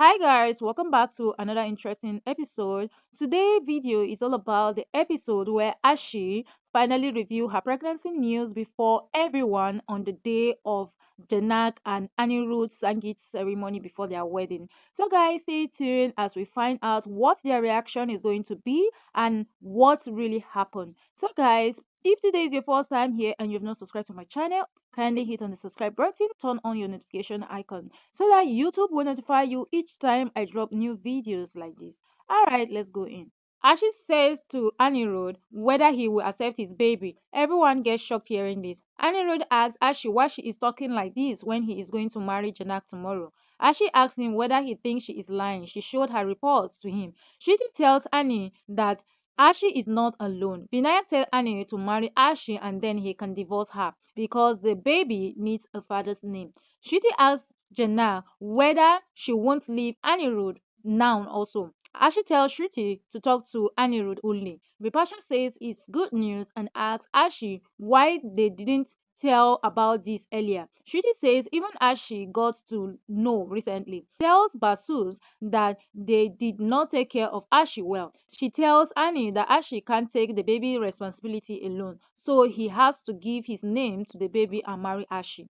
Hi guys, welcome back to another interesting episode. Today video is all about the episode where Arshi finally revealed her pregnancy news before everyone on the day of Jhanak and Aniruddh sangeet ceremony before their wedding. So guys, stay tuned as we find out what their reaction is going to be and what really happened. So guys, if today is your first time here and you've not subscribed to my channel, kindly hit on the subscribe button, turn on your notification icon so that YouTube will notify you each time I drop new videos like this. Alright, let's go in. Ashi says to Anirudh whether he will accept his baby. Everyone gets shocked hearing this. Anirudh asks Ashi why she is talking like this when he is going to marry Janak tomorrow. Ashi asks him whether he thinks she is lying. She showed her reports to him. Shruti tells Annie that Ashi is not alone. Vinayak tells Annie to marry Ashi and then he can divorce her because the baby needs a father's name. Shruti asks Jannah whether she won't leave Anirudh now also. Ashi tells Shruti to talk to Anirudh only. Vipasha says it's good news and asks Ashi why they didn't tell about this earlier. Shruti says even Ashi got to know recently. Tells Basus that they did not take care of Ashi well. She tells Annie that Ashi can't take the baby responsibility alone, so he has to give his name to the baby and marry Ashi.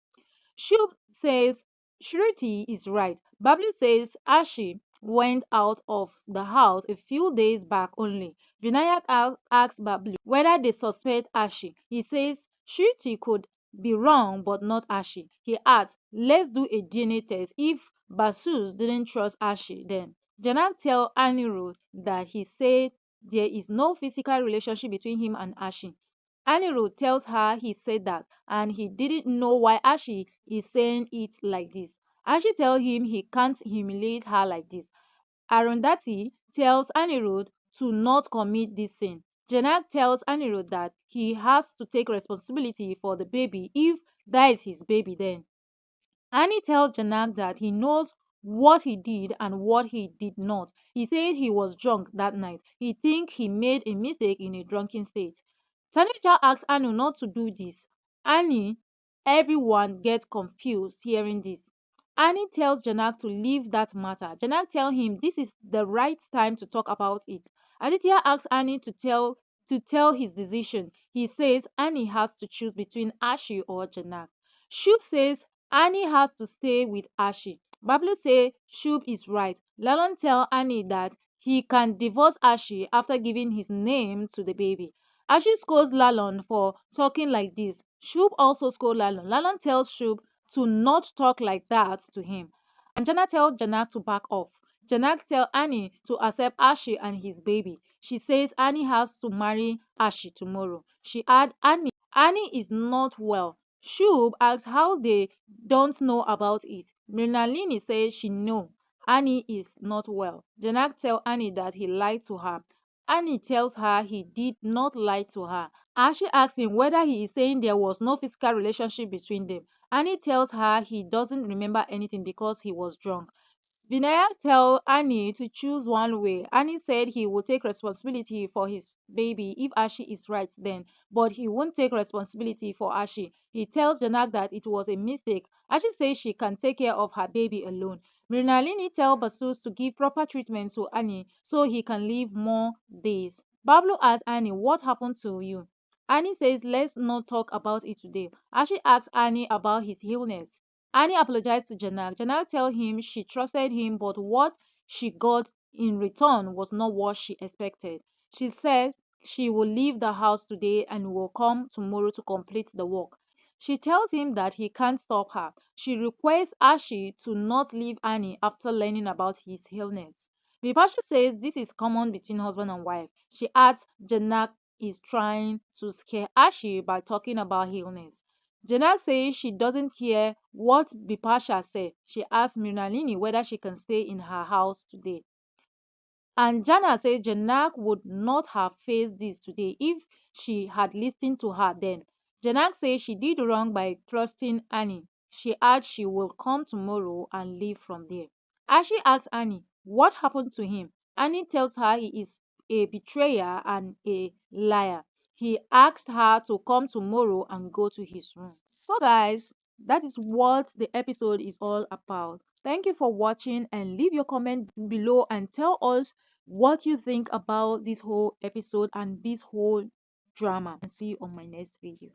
Shub says Shruti is right. Bablu says Ashi went out of the house a few days back only. Vinayak asks Bablu whether they suspect Ashi. He says Shruti could be wrong but not Ashi. He adds, let's do a DNA test if Basus didn't trust Ashi then. Janak tells Anirudh that he said there is no physical relationship between him and Ashi. Anirudh tells her he said that and he didn't know why Ashi is saying it like this. Ashi tells him he can't humiliate her like this. Arundhati tells Anirudh to not commit this sin. Janak tells Anirudh that he has to take responsibility for the baby if that is his baby then. Annie tells Janak that he knows what he did and what he did not. He said he was drunk that night. He thinks he made a mistake in a drunken state. Tanisha asks Anu not to do this. Annie, everyone gets confused hearing this. Annie tells Janak to leave that matter. Janak tells him this is the right time to talk about it. Aditya asks Annie to tell his decision. He says Annie has to choose between Ashi or Janak. Shub says Annie has to stay with Ashi. Bablu says Shub is right. Lalon tells Annie that he can divorce Ashi after giving his name to the baby. Ashi scolds Lalon for talking like this. Shub also scolds Lalon. Lalon tells Shub to not talk like that to him. And Jana tells Janak to back off. Janak tells Annie to accept Ashi and his baby. She says Annie has to marry Ashi tomorrow. She adds Annie is not well. Shub asks how they don't know about it. Mrinalini says she know Annie is not well. Janak tells Annie that he lied to her. Annie tells her he did not lie to her. Ashi asks him whether he is saying there was no physical relationship between them. Annie tells her he doesn't remember anything because he was drunk. Vinayak tells Annie to choose one way. Annie said he will take responsibility for his baby if Ashi is right then, but he won't take responsibility for Ashi. He tells Janak that it was a mistake. Ashi says she can take care of her baby alone. Mrinalini tells Basus to give proper treatment to Annie so he can live more days. Bablu asks Annie, what happened to you? Annie says, let's not talk about it today. Ashi asks Annie about his illness. Annie apologized to Janak. Janak tells him she trusted him, but what she got in return was not what she expected. She says she will leave the house today and will come tomorrow to complete the work. She tells him that he can't stop her. She requests Ashi to not leave Annie after learning about his illness. Vipasha says this is common between husband and wife. She adds Janak is trying to scare Ashi by talking about illness. Janak says she doesn't care what Bipasha said. She asks Mrinalini whether she can stay in her house today. And Jana says Janak would not have faced this today if she had listened to her then. Janak says she did wrong by trusting Annie. She adds she will come tomorrow and leave from there. Ashi asks Annie what happened to him. Annie tells her he is a betrayer and a liar. He asked her to come tomorrow and go to his room. So guys, that is what the episode is all about. Thank you for watching, and leave your comment below and tell us what you think about this whole episode and this whole drama. And see you on my next video.